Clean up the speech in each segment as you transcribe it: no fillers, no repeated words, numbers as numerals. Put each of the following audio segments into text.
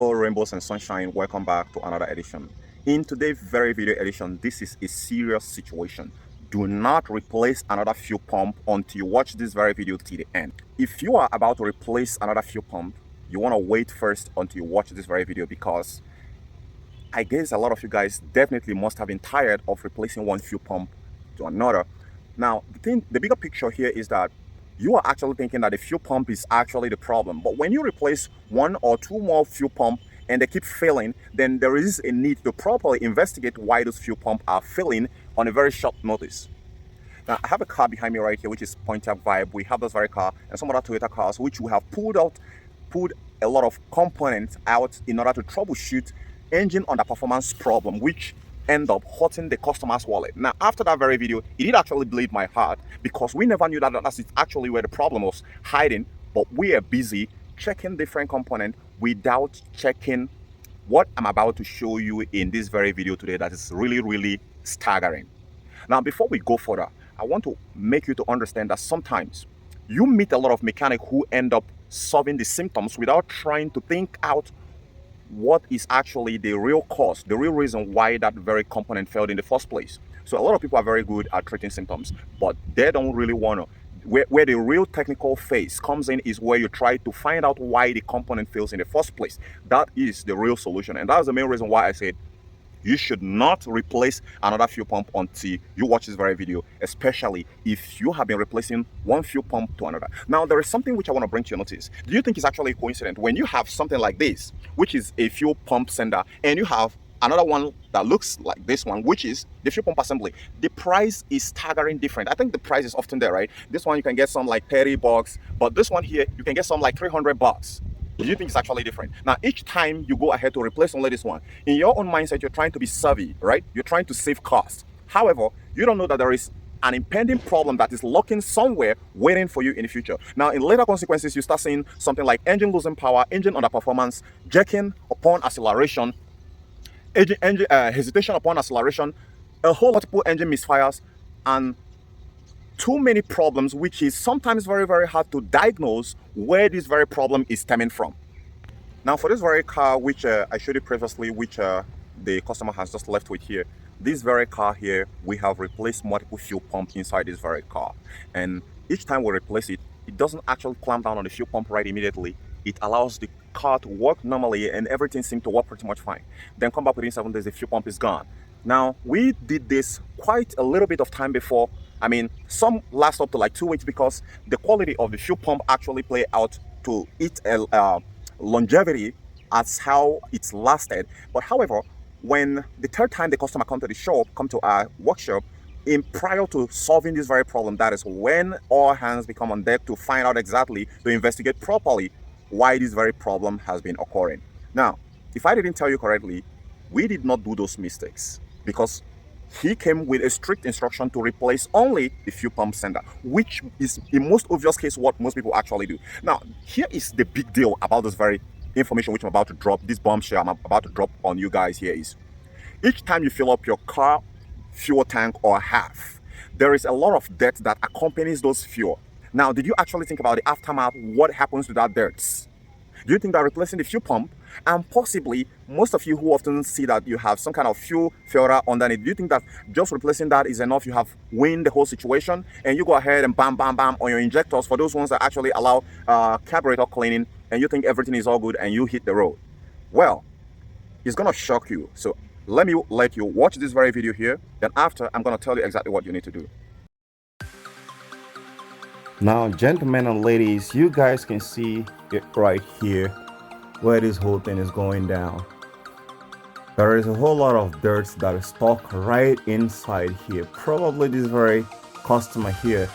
Hello, rainbows and sunshine. Welcome back to another edition. In today's very video edition, this is a serious situation. Do not replace another fuel pump until you watch this very video till the end. If you are about to replace another fuel pump, you want to wait first until you watch this very video because I guess a lot of you guys definitely must have been tired of replacing one fuel pump to another. Now, the bigger picture here is that you are actually thinking that the fuel pump is actually the problem. But when you replace one or two more fuel pump and they keep failing, then there is a need to properly investigate why those fuel pumps are failing on a very short notice. Now, I have a car behind me right here, which is Pontiac Vibe. We have this very car and some other Toyota cars, which we have pulled a lot of components out in order to troubleshoot engine underperformance problem, which end up hurting the customer's wallet. Now, after that very video, it did actually bleed my heart because we never knew that that's actually where the problem was hiding, but we are busy checking different components without checking what I'm about to show you in this very video today that is really, really staggering. Now, before we go further, I want to make you to understand that sometimes you meet a lot of mechanics who end up solving the symptoms without trying to think out what is actually the real cause, the real reason why that very component failed in the first place. So a lot of people are very good at treating symptoms, but they don't really want to. Where the real technical phase comes in is where you try to find out why the component fails in the first place. That is the real solution. And that's the main reason why I said you should not replace another fuel pump until you watch this very video, especially if you have been replacing one fuel pump to another. Now, there is something which I want to bring to your notice. Do you think it's actually a coincidence when you have something like this, which is a fuel pump sender, and you have another one that looks like this one, which is the fuel pump assembly? The price is staggering different. I think the price is often there, right? This one you can get some like 30 bucks, but this one here you can get some like 300 bucks. Do you think it's actually different? Now, each time you go ahead to replace only this one, in your own mindset, you're trying to be savvy, right? You're trying to save cost. However, you don't know that there is an impending problem that is lurking somewhere waiting for you in the future. Now, in later consequences, you start seeing something like engine losing power, engine underperformance, jerking upon acceleration, hesitation upon acceleration, a whole multiple engine misfires, and too many problems, which is sometimes very, very hard to diagnose where this very problem is stemming from. Now, for this very car, which I showed you previously, which the customer has just left with here, this very car here, we have replaced multiple fuel pumps inside this very car. And each time we replace it, it doesn't actually clamp down on the fuel pump right immediately. It allows the car to work normally and everything seems to work pretty much fine. Then come back within 7 days, the fuel pump is gone. Now, we did this quite a little bit of time before. I mean, some last up to like 2 weeks because the quality of the fuel pump actually play out to its longevity as how it's lasted. But however, when the third time the customer come to the shop, come to our workshop, in prior to solving this very problem, that is when all hands become on deck to find out exactly, to investigate properly why this very problem has been occurring. Now, if I didn't tell you correctly, we did not do those mistakes because he came with a strict instruction to replace only the fuel pump sender, which is in most obvious case what most people actually do. Now, here is the big deal about this very information which I'm about to drop, this bombshell I'm about to drop on you guys here is, each time you fill up your car fuel tank or half, there is a lot of dirt that accompanies those fuel. Now, did you actually think about the aftermath? What happens to that dirt? Do you think that replacing the fuel pump, and possibly most of you who often see that you have some kind of fuel filter underneath, do you think that just replacing that is enough? You have win the whole situation and you go ahead and bam bam bam on your injectors for those ones that actually allow carburetor cleaning, and you think everything is all good and you hit the road? Well, it's gonna shock you. So let me let you watch this very video here, then after I'm gonna tell you exactly what you need to do. Now, gentlemen and ladies, you guys can see it right here where this whole thing is going down. There is a whole lot of dirt that is stuck right inside here. Probably this very customer here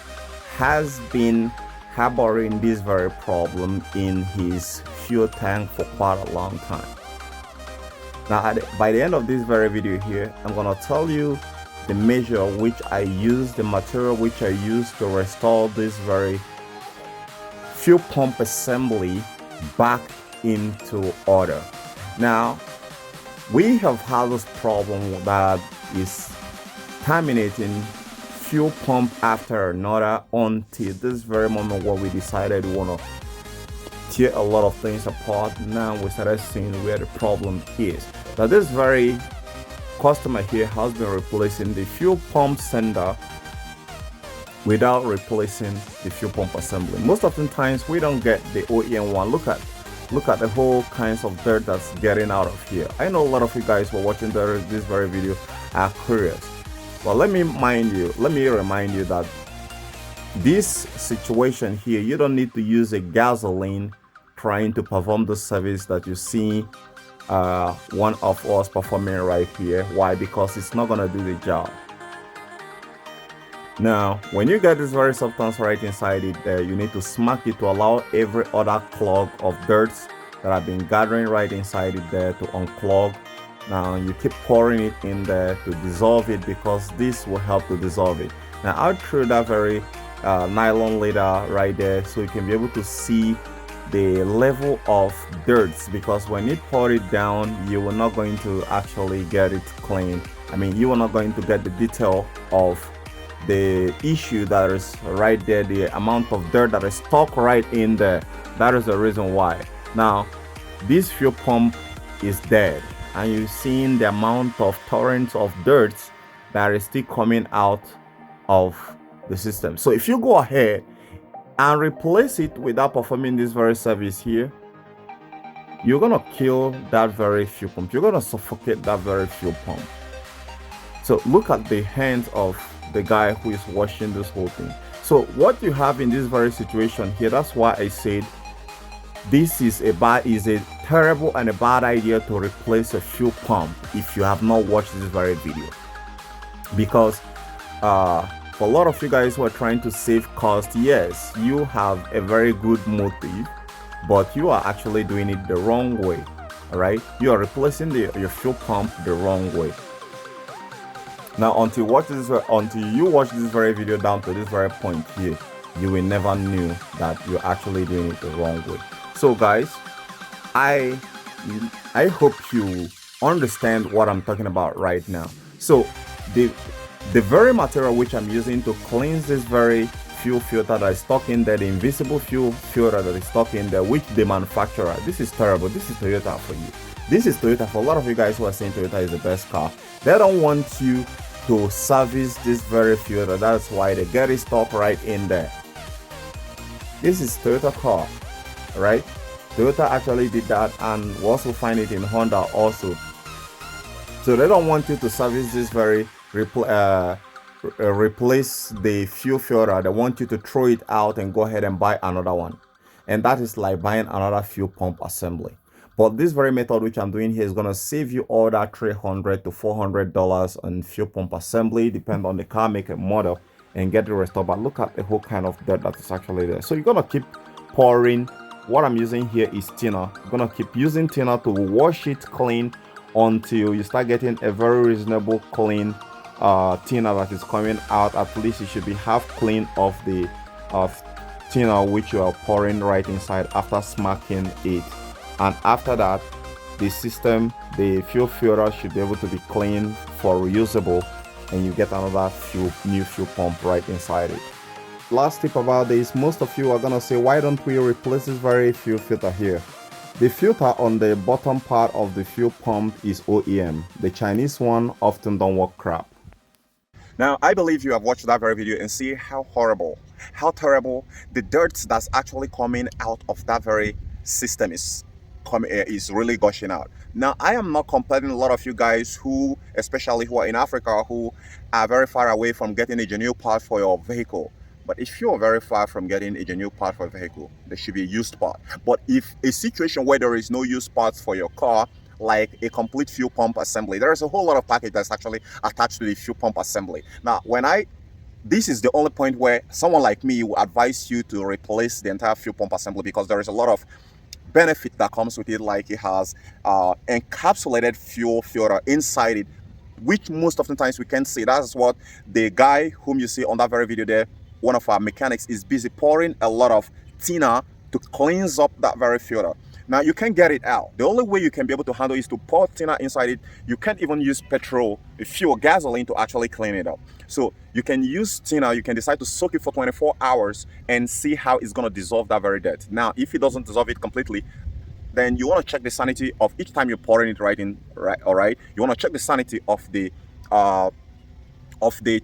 has been harboring this very problem in his fuel tank for quite a long time. Now, by the end of this very video here, I'm gonna tell you the measure which I use, the material which I use to restore this very fuel pump assembly back into order. Now, we have had this problem that is terminating fuel pump after another until this very moment where we decided we want to tear a lot of things apart. Now we started seeing where the problem is. Now this very customer here has been replacing the fuel pump sender without replacing the fuel pump assembly. Most often times we don't get the OEM one. Look at the whole kinds of dirt that's getting out of here. I know a lot of you guys who are watching this very video are curious. Well, let me remind you that this situation here, you don't need to use a gasoline trying to perform the service that you see one of us performing right here. Why? Because it's not gonna do the job. Now, when you get this very substance right inside it there, you need to smack it to allow every other clog of dirt that have been gathering right inside it there to unclog. Now, you keep pouring it in there to dissolve it, because this will help to dissolve it. Now, I'll throw that very nylon leader right there so you can be able to see the level of dirt, because when you pour it down, you are not going to actually get it clean. I mean, you are not going to get the detail of the issue that is right there, the amount of dirt that is stuck right in there. That is the reason why. Now, this fuel pump is dead, and you're seeing the amount of torrents of dirt that is still coming out of the system. So if you go ahead and replace it without performing this very service here, you're gonna kill that very fuel pump. You're gonna suffocate that very fuel pump. So look at the hands of the guy who is washing this whole thing. So what you have in this very situation here, that's why I said this is a terrible and a bad idea to replace a fuel pump if you have not watched this very video. Because for a lot of you guys who are trying to save cost, yes, you have a very good motive, but you are actually doing it the wrong way. All right, you are replacing your fuel pump the wrong way. Now, until you watch this very video down to this very point here, you will never knew that you're actually doing it the wrong way. So guys, I hope you understand what I'm talking about right now. So the very material which I'm using to cleanse this very fuel filter that is stuck in there, the invisible fuel filter that is stuck in there, which the manufacturer, this is terrible. This is Toyota for you. This is Toyota for a lot of you guys who are saying Toyota is the best car. They don't want you to service this very filter. That's why they get it stuck right in there. This is Toyota car, right? Toyota actually did that, and we also find it in Honda also. So they don't want you to service this very replace the fuel filter. They want you to throw it out and go ahead and buy another one, and that is like buying another fuel pump assembly. But this very method which I'm doing here is going to save you all that $300 to $400 on fuel pump assembly, depending on the car, make, and model, and get it restored. But look at the whole kind of dirt that is actually there. So you're going to keep pouring. What I'm using here is thinner. I'm going to keep using thinner to wash it clean until you start getting a very reasonable clean thinner that is coming out. At least it should be half clean of the thinner which you are pouring right inside after smacking it. And after that, the fuel filter should be able to be cleaned for reusable, and you get another new fuel pump right inside it. Last tip about this, most of you are gonna say, why don't we replace this very fuel filter here? The filter on the bottom part of the fuel pump is OEM. The Chinese one often don't work crap. Now, I believe you have watched that very video and see how horrible, how terrible the dirt that's actually coming out of that very system is really gushing out. Now, I am not complaining a lot of you guys who, especially who are in Africa, who are very far away from getting a genuine part for your vehicle. But if you are very far from getting a genuine part for a vehicle, there should be a used part. But if a situation where there is no used parts for your car, like a complete fuel pump assembly, there is a whole lot of package that's actually attached to the fuel pump assembly. Now, this is the only point where someone like me will advise you to replace the entire fuel pump assembly, because there is a lot of benefit that comes with it, like it has encapsulated fuel filter inside it, which most of the times we can see. That's what the guy whom you see on that very video there, one of our mechanics, is busy pouring a lot of thinner to cleanse up that very filter. Now you can't get it out. The only way you can be able to handle is to pour thinner inside it. You can't even use petrol, fuel, gasoline to actually clean it up. So you can use thinner. You can decide to soak it for 24 hours and see how it's going to dissolve that very dirt. Now, if it doesn't dissolve it completely, then you want to check the sanity of each time you're pouring it right in, right? All right. You want to check the sanity of the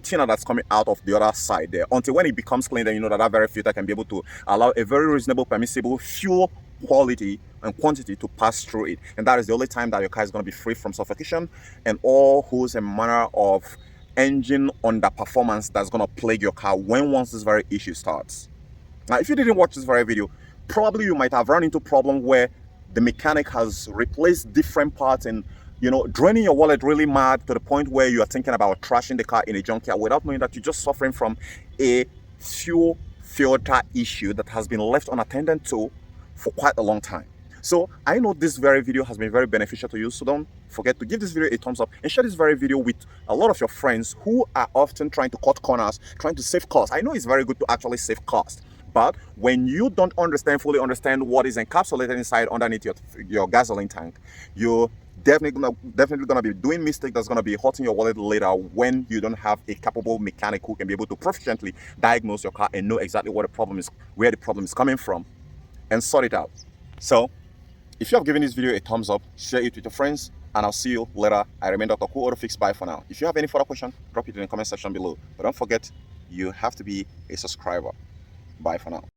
thinner that's coming out of the other side there, until when it becomes clean, then you know that that very filter can be able to allow a very reasonable permissible fuel quality and quantity to pass through it. And that is the only time that your car is going to be free from suffocation and all holes and manner of engine underperformance that's going to plague your car once this very issue starts. Now, if you didn't watch this very video, probably you might have run into a problem where the mechanic has replaced different parts and, you know, draining your wallet really mad to the point where you are thinking about trashing the car in a junkyard without knowing that you're just suffering from a fuel filter issue that has been left unattended to for quite a long time. So I know this very video has been very beneficial to you, so don't forget to give this video a thumbs up and share this very video with a lot of your friends who are often trying to cut corners, trying to save costs. I know it's very good to actually save costs, but when you don't fully understand what is encapsulated inside underneath your gasoline tank, you're definitely gonna be doing mistake that's gonna be hurting your wallet later when you don't have a capable mechanic who can be able to proficiently diagnose your car and know exactly what the problem is, where the problem is coming from, and sort it out. So if you have given this video a thumbs up, share it with your friends, and I'll see you later. I remain Dr. Cool Autofix. Bye for now. If you have any further question, drop it in the comment section below. But don't forget, you have to be a subscriber. Bye for now.